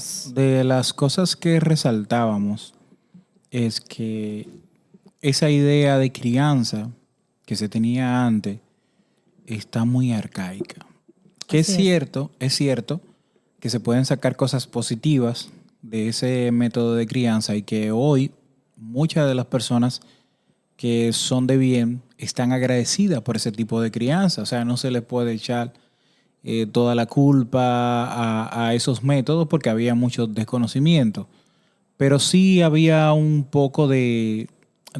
escuchamos. De las cosas que resaltábamos es que esa idea de crianza que se tenía antes está muy arcaica. Que Así es. es cierto que se pueden sacar cosas positivas de ese método de crianza y que hoy muchas de las personas que son de bien están agradecidas por ese tipo de crianza. O sea, no se les puede echar toda la culpa a esos métodos porque había mucho desconocimiento. Pero sí había un poco de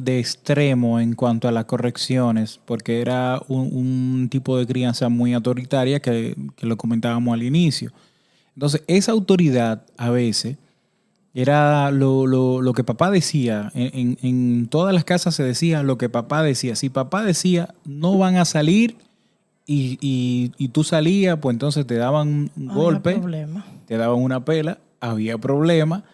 extremo en cuanto a las correcciones, porque era un tipo de crianza muy autoritaria que lo comentábamos al inicio. Entonces, esa autoridad a veces era lo que papá decía. En todas las casas se decía lo que papá decía. Si papá decía, no van a salir y tú salías, pues entonces te daban un Había golpe, problema. te daban una pela, había problema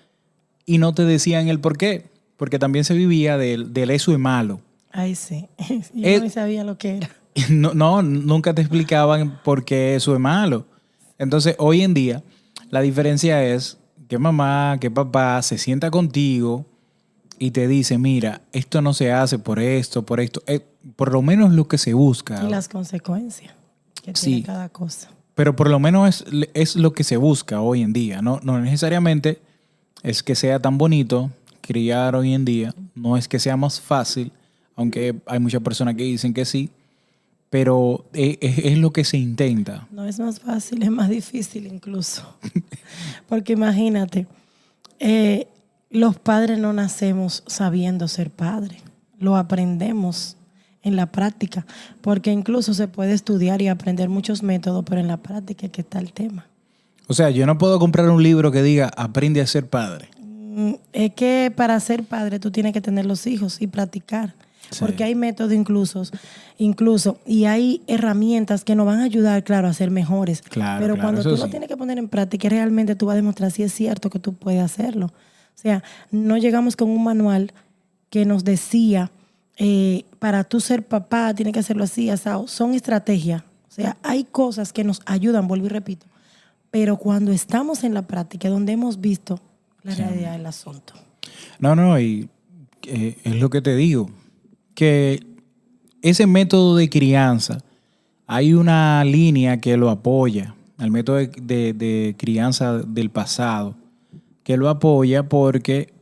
y no te decían el por qué, porque también se vivía del eso es malo. Ay, sí. Yo no Eh, ni sabía lo que era. no, nunca te explicaban por qué eso es malo. Entonces, hoy en día, la diferencia es que mamá, que papá se sienta contigo y te dice, mira, esto no se hace por esto, por esto. Por lo menos lo que se busca. Y las consecuencias que tiene Sí, cada cosa. pero por lo menos es lo que se busca hoy en día. No necesariamente es que sea tan bonito criar hoy en día. No es que sea más fácil, aunque hay muchas personas que dicen que sí, pero es lo que se intenta. No es más fácil, es más difícil incluso. Porque imagínate, eh, los padres no nacemos sabiendo ser padres. Lo aprendemos en la práctica. Porque incluso se puede estudiar y aprender muchos métodos, pero en la práctica es que está el tema. O sea, yo no puedo comprar un libro que diga aprende a ser padre. Es que para ser padre tú tienes que tener los hijos y practicar. Sí. Porque hay métodos incluso, y hay herramientas que nos van a ayudar, claro, a ser mejores. Claro, Pero claro, cuando eso tú sí. lo tienes que poner en práctica, realmente tú vas a demostrar si es cierto que tú puedes hacerlo. O sea, no llegamos con un manual que nos decía, para tú ser papá, tienes que hacerlo así, asado. Son estrategias. O sea, hay cosas que nos ayudan, vuelvo y repito. Pero cuando estamos en la práctica, donde hemos visto la Sí. realidad del asunto. No, y es lo que te digo, que ese método de crianza, hay una línea que lo apoya, el método de crianza del pasado, que lo apoya porque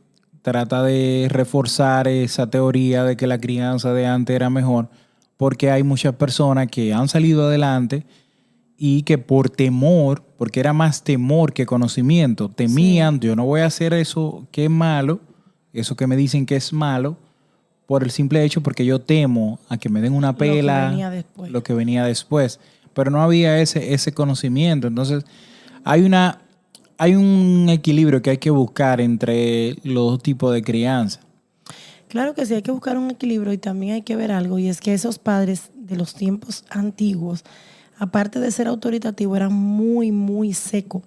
trata de reforzar esa teoría de que la crianza de antes era mejor, porque hay muchas personas que han salido adelante y que por temor, porque era más temor que conocimiento, temían, yo no voy a hacer eso que es malo, eso que me dicen que es malo, por el simple hecho porque yo temo a que me den una Lo que pela, venía después. lo que venía después. Pero no había ese conocimiento. Entonces, hay hay un equilibrio que hay que buscar entre los dos tipos de crianza. Claro que sí, hay que buscar un equilibrio y también hay que ver algo, y es que esos padres de los tiempos antiguos, aparte de ser autoritativos, eran muy, muy secos.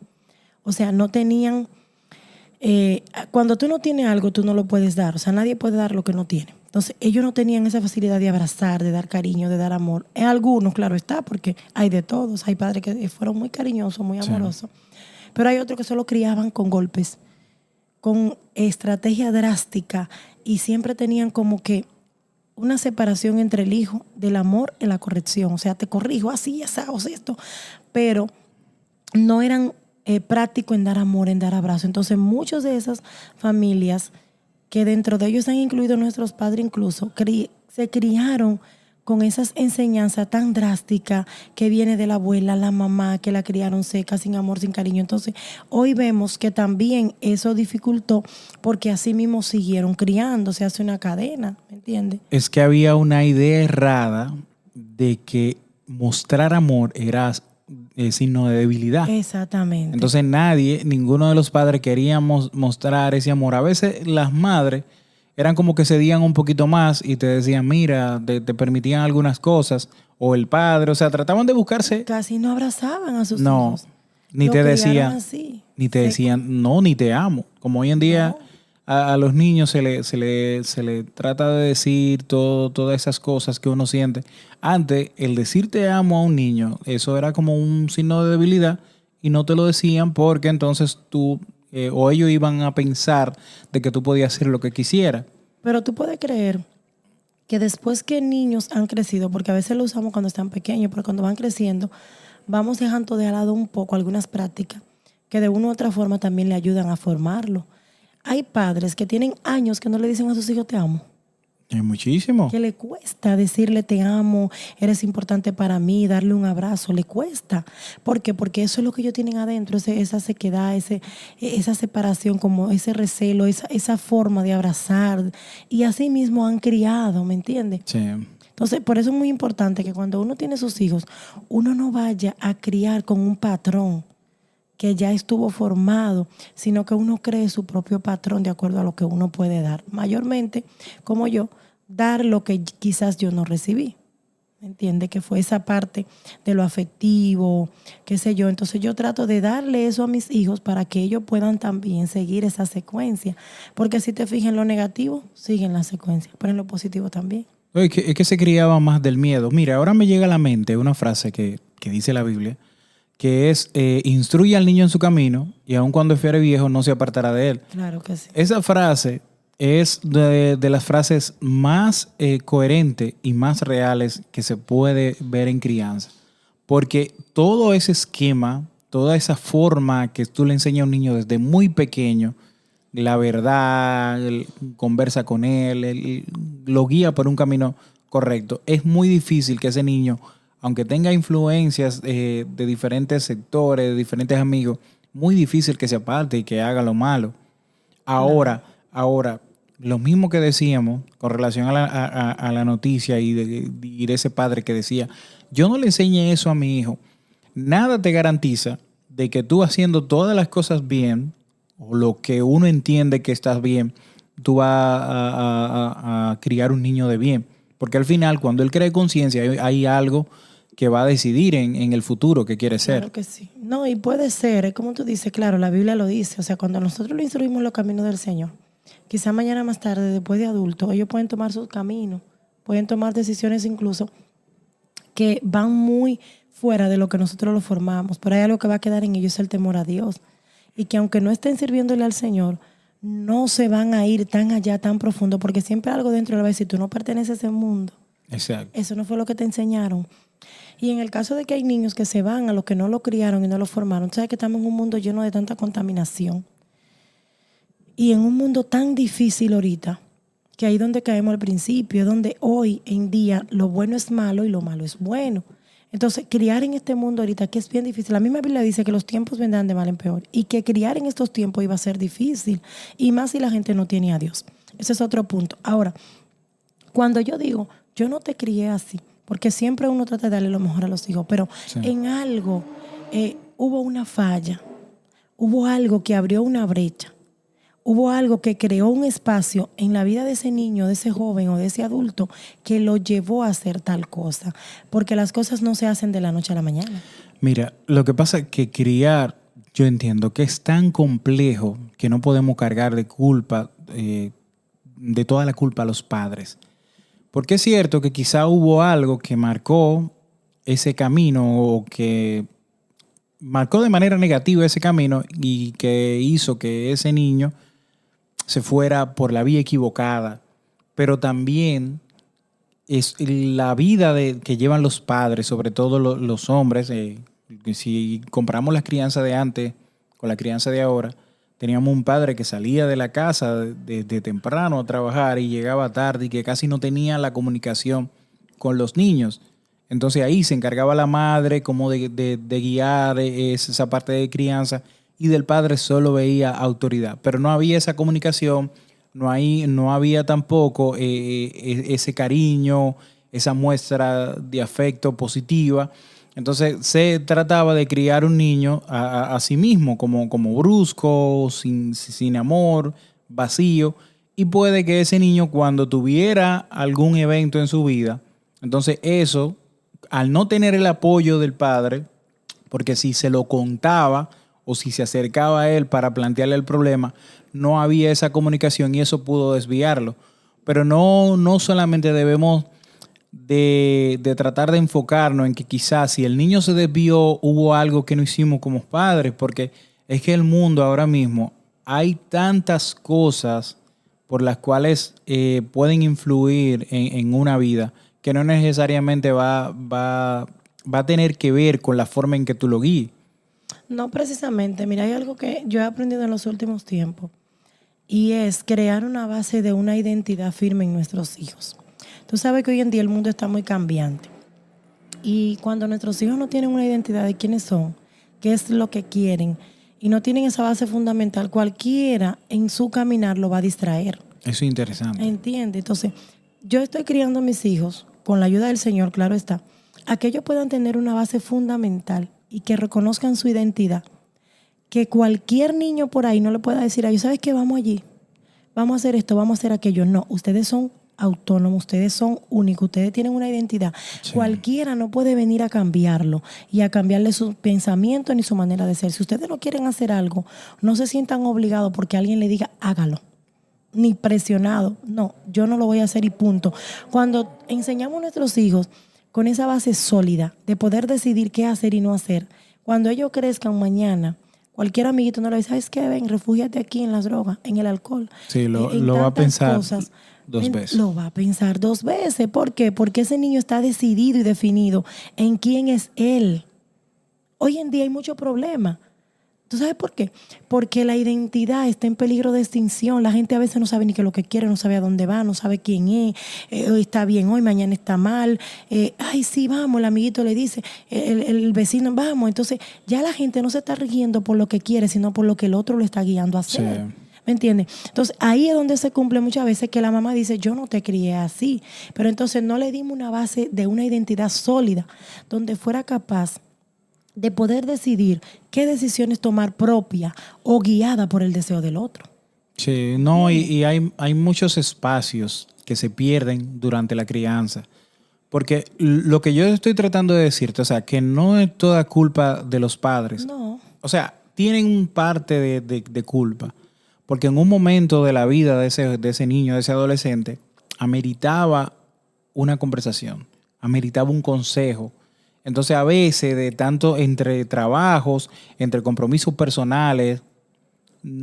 O sea, no tenían, cuando tú no tienes algo, tú no lo puedes dar. O sea, nadie puede dar lo que no tiene. Entonces, ellos no tenían esa facilidad de abrazar, de dar cariño, de dar amor. En algunos, claro está, porque hay de todos. Hay padres que fueron muy cariñosos, muy Sí. amorosos, pero hay otros que solo criaban con golpes, con estrategia drástica, y siempre tenían como que una separación entre el hijo del amor y la corrección. O sea, te corrijo así, asado, esto, pero no eran prácticos en dar amor, en dar abrazo. Entonces, muchas de esas familias, que dentro de ellos han incluido nuestros padres incluso, se criaron con esas enseñanzas tan drásticas que viene de la abuela, la mamá, que la criaron seca, sin amor, sin cariño. Entonces, hoy vemos que también eso dificultó porque así mismo siguieron criando, se hace una cadena, ¿me entiendes? Es que había una idea errada de que mostrar amor era signo de debilidad. Exactamente. Entonces ninguno de los padres queríamos mostrar ese amor. A veces las madres eran como que cedían un poquito más y te decían, mira, te permitían algunas cosas. O el padre, o sea, trataban de buscarse. Casi no abrazaban a sus No, hijos. ni Lo te criaron decían, así, ni te seco. decían, no, ni te amo. Como hoy en día No. a los niños se le trata de decir todas esas cosas que uno siente. Antes, el decir te amo a un niño, eso era como un signo de debilidad y no te lo decían porque entonces tú o ellos iban a pensar de que tú podías hacer lo que quisieras. Pero tú puedes creer que después que niños han crecido, porque a veces lo usamos cuando están pequeños, pero cuando van creciendo, vamos dejando de lado un poco algunas prácticas que de una u otra forma también le ayudan a formarlo. Hay padres que tienen años que no le dicen a sus hijos te amo. Es muchísimo. Que le cuesta decirle te amo, eres importante para mí, darle un abrazo, le cuesta. ¿Por qué? Porque eso es lo que ellos tienen adentro, esa sequedad, esa separación, como ese recelo, esa forma de abrazar. Y así mismo han criado, ¿me entiendes? Sí. Entonces, por eso es muy importante que cuando uno tiene sus hijos, uno no vaya a criar con un patrón que ya estuvo formado, sino que uno cree su propio patrón de acuerdo a lo que uno puede dar. Mayormente, como yo, dar lo que quizás yo no recibí. ¿Me entiende? Que fue esa parte de lo afectivo, qué sé yo. Entonces yo trato de darle eso a mis hijos para que ellos puedan también seguir esa secuencia. Porque si te fijas en lo negativo, siguen la secuencia, pero en lo positivo también. Es que se criaba más del miedo. Mira, ahora me llega a la mente una frase que dice la Biblia, que es, instruye al niño en su camino y aun cuando fuere viejo no se apartará de él. Claro que sí. Esa frase es de las frases más coherentes y más reales que se puede ver en crianza. Porque todo ese esquema, toda esa forma que tú le enseñas a un niño desde muy pequeño, la verdad, conversa con él, lo guía por un camino correcto, es muy difícil que ese niño, aunque tenga influencias de diferentes sectores, de diferentes amigos, muy difícil que se aparte y que haga lo malo. Ahora, lo mismo que decíamos con relación a la noticia y de ese padre que decía, yo no le enseñé eso a mi hijo. Nada te garantiza de que tú haciendo todas las cosas bien, o lo que uno entiende que estás bien, tú vas a criar un niño de bien. Porque al final, cuando él cree conciencia, hay algo que va a decidir en el futuro que quiere ser. Claro que sí. No, y puede ser, es como tú dices, claro, la Biblia lo dice. O sea, cuando nosotros lo instruimos en los caminos del Señor, quizá mañana más tarde, después de adultos, ellos pueden tomar sus caminos, pueden tomar decisiones incluso que van muy fuera de lo que nosotros lo formamos. Pero hay algo que va a quedar en ellos, el temor a Dios. Y que aunque no estén sirviéndole al Señor, no se van a ir tan allá, tan profundo, porque siempre algo dentro le va a decir, tú no perteneces a ese mundo. Exacto. Eso no fue lo que te enseñaron. Y en el caso de que hay niños que se van a los que no lo criaron y no lo formaron, sabes que estamos en un mundo lleno de tanta contaminación. Y en un mundo tan difícil ahorita, que ahí donde caemos al principio, donde hoy en día lo bueno es malo y lo malo es bueno. Entonces, criar en este mundo ahorita, que es bien difícil. La misma Biblia dice que los tiempos vendrán de mal en peor y que criar en estos tiempos iba a ser difícil. Y más si la gente no tiene a Dios. Ese es otro punto. Ahora, cuando yo digo, yo no te crié así, porque siempre uno trata de darle lo mejor a los hijos, pero Sí. en algo hubo una falla, hubo algo que abrió una brecha, hubo algo que creó un espacio en la vida de ese niño, de ese joven o de ese adulto que lo llevó a hacer tal cosa, porque las cosas no se hacen de la noche a la mañana. Mira, lo que pasa es que criar, yo entiendo que es tan complejo que no podemos cargar de culpa, de toda la culpa a los padres. Porque es cierto que quizá hubo algo que marcó ese camino o que marcó de manera negativa ese camino y que hizo que ese niño se fuera por la vía equivocada. Pero también es la vida que llevan los padres, sobre todo los hombres. Si comparamos la crianza de antes con la crianza de ahora, teníamos un padre que salía de la casa de temprano a trabajar y llegaba tarde y que casi no tenía la comunicación con los niños. Entonces ahí se encargaba la madre como de guiar esa parte de crianza y del padre solo veía autoridad. Pero no había esa comunicación, no había tampoco ese cariño, esa muestra de afecto positiva. Entonces se trataba de criar un niño a sí mismo, como brusco, sin amor, vacío. Y puede que ese niño cuando tuviera algún evento en su vida, entonces eso, al no tener el apoyo del padre, porque si se lo contaba o si se acercaba a él para plantearle el problema, no había esa comunicación y eso pudo desviarlo. Pero no solamente debemos de tratar de enfocarnos en que quizás si el niño se desvió, hubo algo que no hicimos como padres, porque es que el mundo ahora mismo hay tantas cosas por las cuales pueden influir en una vida que no necesariamente va a tener que ver con la forma en que tú lo guíes. No precisamente, mira, hay algo que yo he aprendido en los últimos tiempos y es crear una base de una identidad firme en nuestros hijos. Tú sabes que hoy en día el mundo está muy cambiante y cuando nuestros hijos no tienen una identidad de quiénes son, qué es lo que quieren y no tienen esa base fundamental, cualquiera en su caminar lo va a distraer. Eso es interesante. ¿Entiendes? Entonces, yo estoy criando a mis hijos, con la ayuda del Señor, claro está, a que ellos puedan tener una base fundamental y que reconozcan su identidad. Que cualquier niño por ahí no le pueda decir a ellos, ¿sabes qué? Vamos allí, vamos a hacer esto, vamos a hacer aquello. No, ustedes son autónomos, ustedes son únicos, ustedes tienen una identidad. Sí. Cualquiera no puede venir a cambiarlo y a cambiarle su pensamiento ni su manera de ser. Si ustedes no quieren hacer algo, no se sientan obligados porque alguien le diga, hágalo. Ni presionado. No, yo no lo voy a hacer y punto. Cuando enseñamos a nuestros hijos con esa base sólida de poder decidir qué hacer y no hacer, cuando ellos crezcan mañana, cualquier amiguito no le dice, ¿sabes qué? Ven, refúgiate aquí en las drogas, en el alcohol. Sí, lo va a pensar dos veces. Lo va a pensar 2 veces. ¿Por qué? Porque ese niño está decidido y definido en quién es él. Hoy en día hay mucho problema. ¿Tú sabes por qué? Porque la identidad está en peligro de extinción. La gente a veces no sabe ni qué es lo que quiere, no sabe a dónde va, no sabe quién es. Hoy está bien, hoy, mañana está mal. Ay, sí, vamos, el amiguito le dice, el vecino, vamos. Entonces, ya la gente no se está rigiendo por lo que quiere, sino por lo que el otro lo está guiando a hacer. Sí. ¿Me entiendes? Entonces, ahí es donde se cumple muchas veces que la mamá dice, yo no te crié así. Pero entonces no le dimos una base de una identidad sólida, donde fuera capaz de poder decidir qué decisiones tomar propia o guiada por el deseo del otro. Sí, no, y hay muchos espacios que se pierden durante la crianza. Porque lo que yo estoy tratando de decirte, o sea, que no es toda culpa de los padres. No. O sea, tienen parte de culpa. Porque en un momento de la vida de ese niño, de ese adolescente, ameritaba una conversación, ameritaba un consejo. Entonces, a veces, de tanto entre trabajos, entre compromisos personales,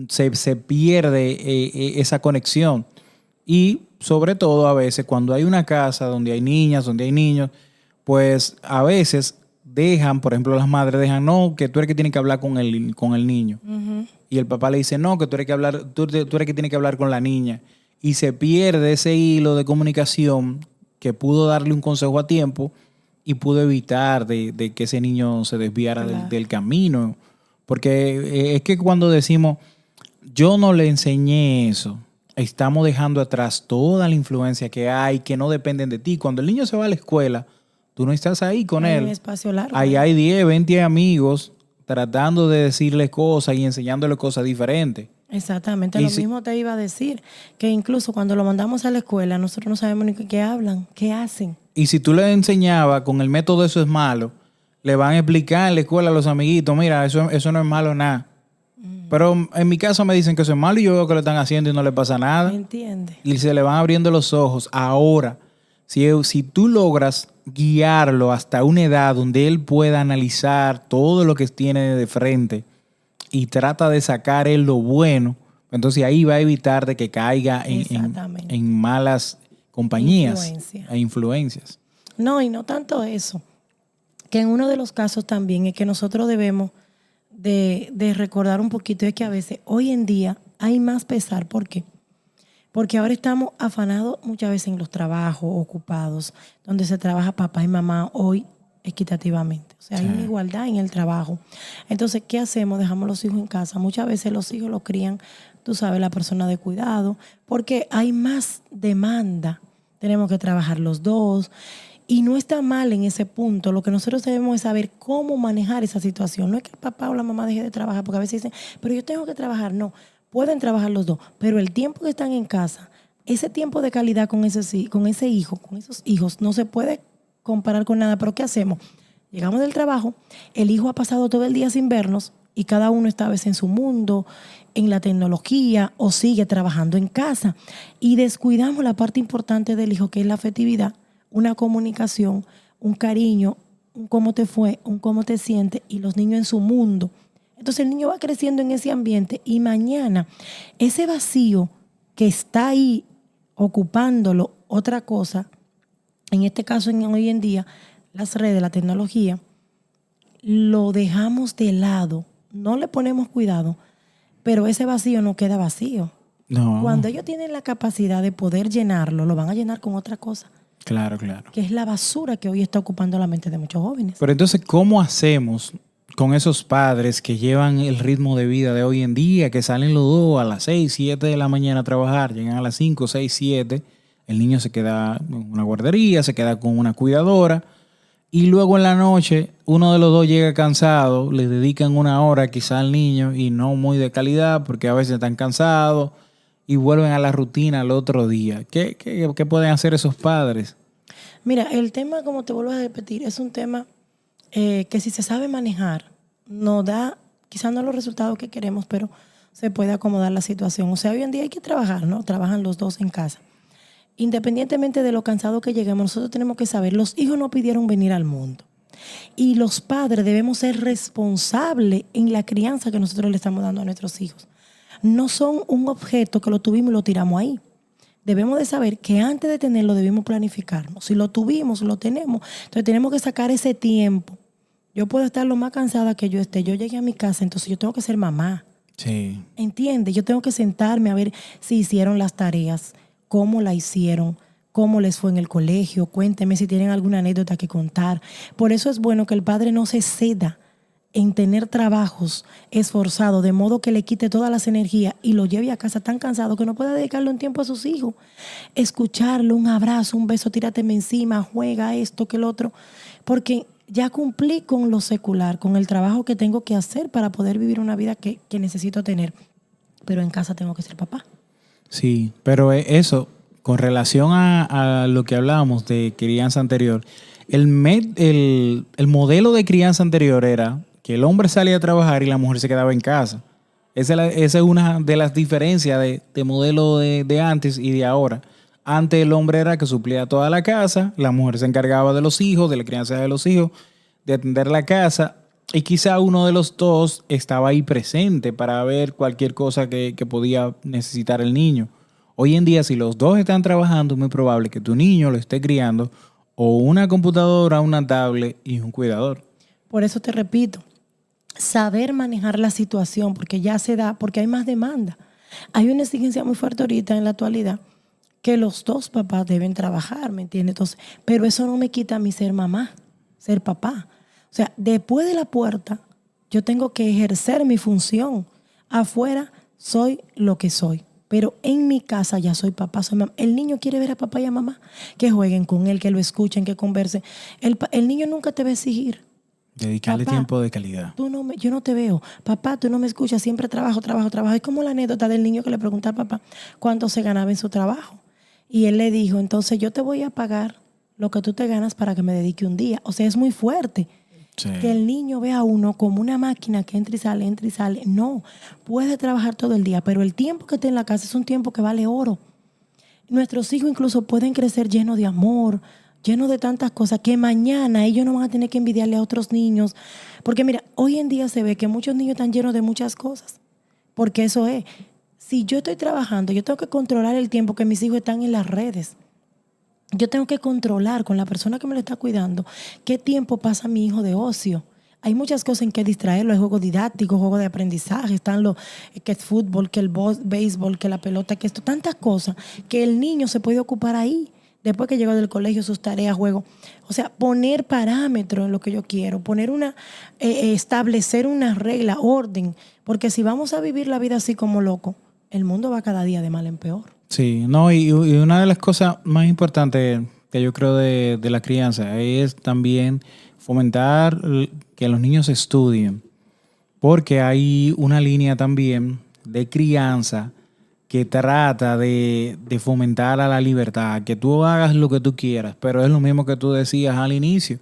se pierde esa conexión. Y sobre todo, a veces, cuando hay una casa donde hay niñas, donde hay niños, pues a veces dejan, por ejemplo, las madres dejan, no, que tú eres que tiene que hablar con el niño. Uh-huh. Y el papá le dice, no, que tú eres que tiene que hablar con la niña. Y se pierde ese hilo de comunicación que pudo darle un consejo a tiempo y pudo evitar de que ese niño se desviara del camino. Porque es que cuando decimos, yo no le enseñé eso, estamos dejando atrás toda la influencia que hay, que no dependen de ti. Cuando el niño se va a la escuela, tú no estás ahí con él. Hay un espacio largo. Ahí hay 10, 20 amigos tratando de decirle cosas y enseñándole cosas diferentes. Exactamente, lo mismo te iba a decir, que incluso cuando lo mandamos a la escuela, nosotros no sabemos ni qué hablan, qué hacen. Y si tú le enseñabas con el método eso es malo, le van a explicar en la escuela a los amiguitos, mira, eso no es malo nada. Pero en mi caso me dicen que eso es malo y yo veo que lo están haciendo y no le pasa nada. ¿Entiendes? Y se le van abriendo los ojos. Ahora, si tú logras guiarlo hasta una edad donde él pueda analizar todo lo que tiene de frente y trata de sacar él lo bueno, entonces ahí va a evitar de que caiga en malas compañías e influencias. No, y no tanto eso, que en uno de los casos también es que nosotros debemos de recordar un poquito, es que a veces hoy en día hay más pesar. ¿Por qué? Porque ahora estamos afanados muchas veces en los trabajos, ocupados, donde se trabaja papá y mamá hoy equitativamente. O sea, sí, hay una igualdad en el trabajo. Entonces, ¿qué hacemos? Dejamos los hijos en casa. Muchas veces los hijos los crían, tú sabes, la persona de cuidado, porque hay más demanda. Tenemos que trabajar los dos. Y no está mal en ese punto. Lo que nosotros debemos es saber cómo manejar esa situación. No es que el papá o la mamá deje de trabajar, porque a veces dicen, pero yo tengo que trabajar. No, pueden trabajar los dos, pero el tiempo que están en casa, ese tiempo de calidad con ese hijo, con esos hijos, no se puede comparar con nada. Pero ¿qué hacemos? Llegamos del trabajo, el hijo ha pasado todo el día sin vernos y cada uno está a veces en su mundo, en la tecnología o sigue trabajando en casa. Y descuidamos la parte importante del hijo, que es la afectividad, una comunicación, un cariño, un cómo te fue, un cómo te sientes, y los niños en su mundo. Entonces el niño va creciendo en ese ambiente y mañana ese vacío que está ahí ocupándolo otra cosa, en este caso hoy en día, las redes, la tecnología, lo dejamos de lado, no le ponemos cuidado, pero ese vacío no queda vacío. No, Cuando ellos tienen la capacidad de poder llenarlo, lo van a llenar con otra cosa, claro, claro. que es la basura que hoy está ocupando la mente de muchos jóvenes. Pero entonces, ¿cómo hacemos con esos padres que llevan el ritmo de vida de hoy en día, que salen los dos a las 6, 7 de la mañana a trabajar, llegan a las 5, 6, 7, el niño se queda en una guardería, se queda con una cuidadora y luego en la noche uno de los dos llega cansado, le dedican una hora quizá al niño y no muy de calidad porque a veces están cansados y vuelven a la rutina al otro día? ¿Qué pueden hacer esos padres? Mira, el tema, como te vuelvo a repetir, es un tema que si se sabe manejar, nos da quizás no los resultados que queremos, pero se puede acomodar la situación. O sea, hoy en día hay que trabajar, ¿no? Trabajan los dos en casa. Independientemente de lo cansado que lleguemos, nosotros tenemos que saber, los hijos no pidieron venir al mundo. Y los padres debemos ser responsables en la crianza que nosotros le estamos dando a nuestros hijos. No son un objeto que lo tuvimos y lo tiramos ahí. Debemos de saber que antes de tenerlo debimos planificarnos. Si lo tuvimos, lo tenemos. Entonces tenemos que sacar ese tiempo. Yo puedo estar lo más cansada que yo esté. Yo llegué a mi casa, entonces yo tengo que ser mamá. Sí. ¿Entiendes? Yo tengo que sentarme a ver si hicieron las tareas, cómo la hicieron, cómo les fue en el colegio. Cuénteme si tienen alguna anécdota que contar. Por eso es bueno que el padre no se ceda en tener trabajos esforzados, de modo que le quite todas las energías y lo lleve a casa tan cansado que no pueda dedicarle un tiempo a sus hijos. Escucharlo, un abrazo, un beso, tírateme encima, juega esto, que el otro. Porque ya cumplí con lo secular, con el trabajo que tengo que hacer para poder vivir una vida que necesito tener. Pero en casa tengo que ser papá. Sí, pero eso, con relación a lo que hablábamos de crianza anterior, el modelo de crianza anterior era que el hombre salía a trabajar y la mujer se quedaba en casa. Esa es una de las diferencias de modelo de antes y de ahora. Antes el hombre era que suplía toda la casa, la mujer se encargaba de los hijos, de la crianza de los hijos, de atender la casa, y quizá uno de los dos estaba ahí presente para ver cualquier cosa que podía necesitar el niño. Hoy en día, si los dos están trabajando, es muy probable que tu niño lo esté criando o una computadora, una tablet y un cuidador. Por eso te repito, saber manejar la situación, porque ya se da, porque hay más demanda. Hay una exigencia muy fuerte ahorita en la actualidad que los dos papás deben trabajar, ¿me entiendes? Entonces, pero eso no me quita a mí ser mamá, ser papá. O sea, después de la puerta, yo tengo que ejercer mi función. Afuera soy lo que soy, pero en mi casa ya soy papá, soy mamá. El niño quiere ver a papá y a mamá, que jueguen con él, que lo escuchen, que conversen. El niño nunca te va a exigir. Dedicarle Papá, tiempo de calidad. yo no te veo. Papá, tú no me escuchas. Siempre trabajo, trabajo, trabajo. Es como la anécdota del niño que le pregunta al papá cuánto se ganaba en su trabajo. Y él le dijo, entonces yo te voy a pagar lo que tú te ganas para que me dedique un día. O sea, es muy fuerte. Sí. Que el niño vea a uno como una máquina que entra y sale, entra y sale. No, puede trabajar todo el día, pero el tiempo que esté en la casa es un tiempo que vale oro. Nuestros hijos incluso pueden crecer llenos de amor, llenos de tantas cosas, que mañana ellos no van a tener que envidiarle a otros niños. Porque mira, hoy en día se ve que muchos niños están llenos de muchas cosas. Porque eso es, si yo estoy trabajando, yo tengo que controlar el tiempo que mis hijos están en las redes. Yo tengo que controlar con la persona que me lo está cuidando qué tiempo pasa mi hijo de ocio. Hay muchas cosas en que distraerlo, hay juegos didácticos, juegos de aprendizaje, están los que es fútbol, que el béisbol, que la pelota, que esto, tantas cosas que el niño se puede ocupar ahí. Después que llegó del colegio, sus tareas, juego. O sea, poner parámetros en lo que yo quiero, establecer una regla, orden. Porque si vamos a vivir la vida así como loco, el mundo va cada día de mal en peor. Sí, no, y una de las cosas más importantes que yo creo de la crianza es también fomentar que los niños estudien, porque hay una línea también de crianza que trata de fomentar a la libertad, que tú hagas lo que tú quieras, pero es lo mismo que tú decías al inicio,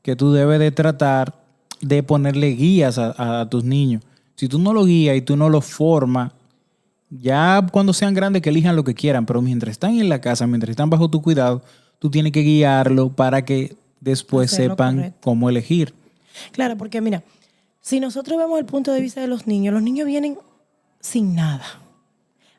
que tú debes de tratar de ponerle guías a tus niños. Si tú no lo guías y tú no lo formas, ya cuando sean grandes que elijan lo que quieran, pero mientras están en la casa, mientras están bajo tu cuidado, tú tienes que guiarlo para que después Hacerlo sepan correcto. cómo elegir. Claro, porque mira, Si nosotros vemos el punto de vista de los niños vienen sin nada.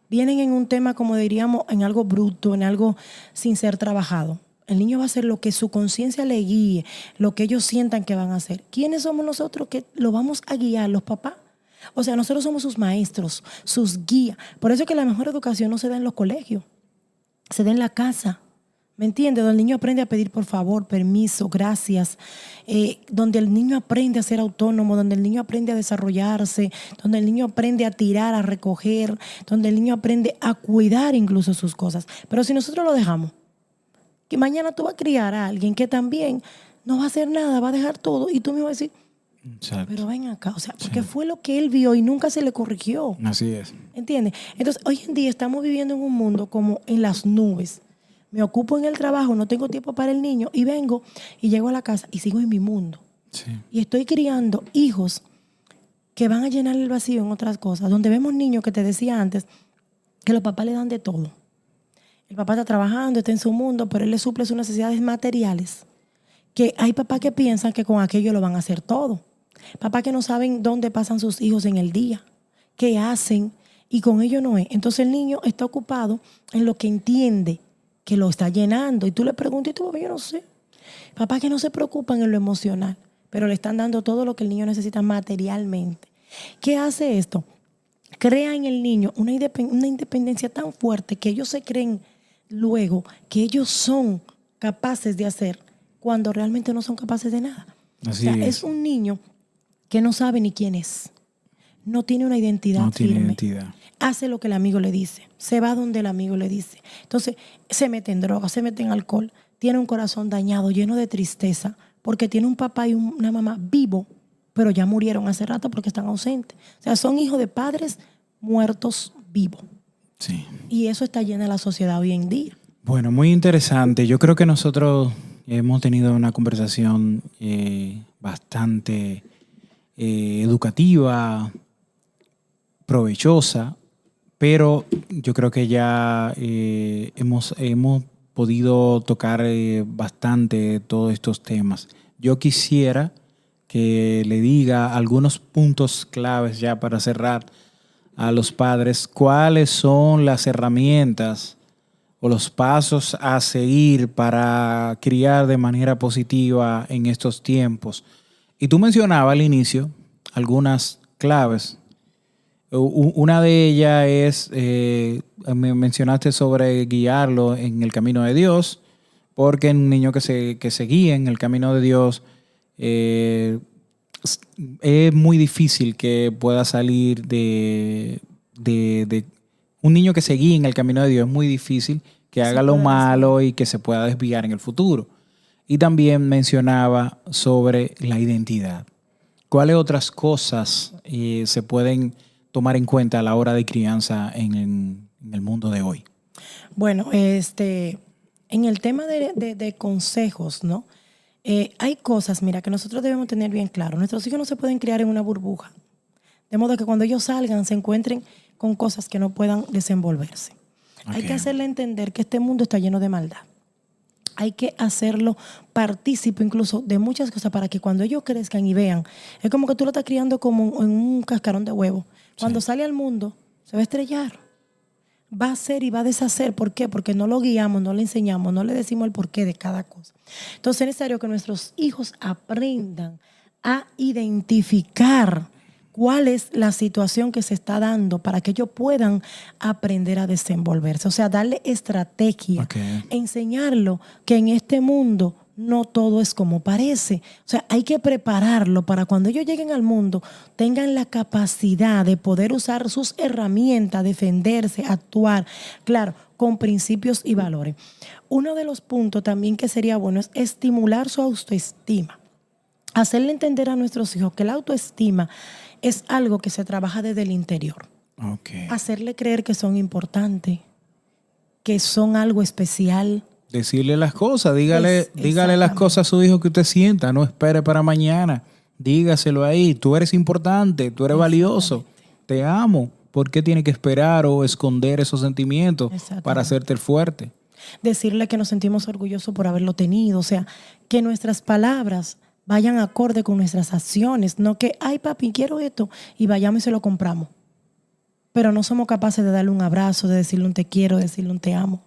Vienen en un tema, como diríamos, en algo bruto, en algo sin ser trabajado. El niño va a hacer lo que su conciencia le guíe, lo que ellos sientan que van a hacer. ¿Quiénes somos nosotros que lo vamos a guiar? Los papás. O sea, nosotros somos sus maestros, sus guías. Por eso es que la mejor educación no se da en los colegios, se da en la casa. ¿Me entiendes? Donde el niño aprende a pedir por favor, permiso, gracias. Donde el niño aprende a ser autónomo, donde el niño aprende a desarrollarse, donde el niño aprende a tirar, a recoger, donde el niño aprende a cuidar incluso sus cosas. Pero si nosotros lo dejamos, que mañana tú vas a criar a alguien que también no va a hacer nada, va a dejar todo, y tú me vas a decir, Exacto. pero ven acá, o sea, porque fue lo que él vio y nunca se le corrigió. Así es. ¿Entiendes? Entonces, hoy en día estamos viviendo en un mundo como en las nubes. Me ocupo en el trabajo, no tengo tiempo para el niño y vengo y llego a la casa y sigo en mi mundo. Sí. Y estoy criando hijos que van a llenar el vacío en otras cosas. Donde vemos niños que te decía antes que los papás le dan de todo. El papá está trabajando, está en su mundo, pero él le suple sus necesidades materiales. Que hay papás que piensan que con aquello lo van a hacer todo. Papás que no saben dónde pasan sus hijos en el día, qué hacen, y con ello no es. Entonces el niño está ocupado en lo que entiende, que lo está llenando. Y tú le preguntas y tú, yo no sé. Papás que no se preocupan en lo emocional, pero le están dando todo lo que el niño necesita materialmente. ¿Qué hace esto? Crea en el niño una independencia tan fuerte que ellos se creen luego que ellos son capaces de hacer cuando realmente no son capaces de nada. Así o sea, es. Es un niño que no sabe ni quién es. No tiene una identidad No tiene firme. identidad. Hace lo que el amigo le dice. Se va donde el amigo le dice. Entonces, se mete en drogas, se mete en alcohol. Tiene un corazón dañado, lleno de tristeza, porque tiene un papá y una mamá vivo, pero ya murieron hace rato porque están ausentes. O sea, son hijos de padres muertos vivos. Sí. Y eso está lleno de la sociedad hoy en día. Bueno, muy interesante. Yo creo que nosotros hemos tenido una conversación bastante educativa, provechosa, pero yo creo que ya hemos podido tocar bastante todos estos temas. Yo quisiera que le diga algunos puntos claves ya para cerrar a los padres, cuáles son las herramientas o los pasos a seguir para criar de manera positiva en estos tiempos. Y tú mencionabas al inicio algunas claves. Una de ellas es, me mencionaste sobre guiarlo en el camino de Dios, porque un niño que se guíe en el camino de Dios es muy difícil que pueda salir de un niño que se guíe en el camino de Dios. Es muy difícil que haga lo malo y que se pueda desviar en el futuro. Y también mencionaba sobre la identidad. ¿Cuáles otras cosas se pueden tomar en cuenta a la hora de crianza en el mundo de hoy? Bueno, en el tema de consejos, ¿no? Hay cosas, mira, que nosotros debemos tener bien claro. Nuestros hijos no se pueden criar en una burbuja. De modo que cuando ellos salgan se encuentren con cosas que no puedan desenvolverse. Okay. Hay que hacerle entender que este mundo está lleno de maldad. Hay que hacerlo partícipe incluso de muchas cosas para que cuando ellos crezcan y vean, es como que tú lo estás criando como en un cascarón de huevo. Cuando sale al mundo, se va a estrellar. Va a hacer y va a deshacer. ¿Por qué? Porque no lo guiamos, no le enseñamos, no le decimos el porqué de cada cosa. Entonces es necesario que nuestros hijos aprendan a identificar cuál es la situación que se está dando para que ellos puedan aprender a desenvolverse. O sea, darle estrategia, enseñarlo que en este mundo no todo es como parece. O sea, hay que prepararlo para cuando ellos lleguen al mundo tengan la capacidad de poder usar sus herramientas, defenderse, actuar, claro, con principios y valores. Uno de los puntos también que sería bueno es estimular su autoestima. Hacerle entender a nuestros hijos que la autoestima es algo que se trabaja desde el interior. Okay. Hacerle creer que son importantes, que son algo especial. Decirle las cosas, dígale las cosas a su hijo que usted sienta, no espere para mañana. Dígaselo ahí, tú eres importante, tú eres valioso, te amo. ¿Por qué tiene que esperar o esconder esos sentimientos para hacerte el fuerte? Decirle que nos sentimos orgullosos por haberlo tenido, o sea, que nuestras palabras vayan acorde con nuestras acciones, no que, ay papi, quiero esto, y vayamos y se lo compramos. Pero no somos capaces de darle un abrazo, de decirle un te quiero, de decirle un te amo.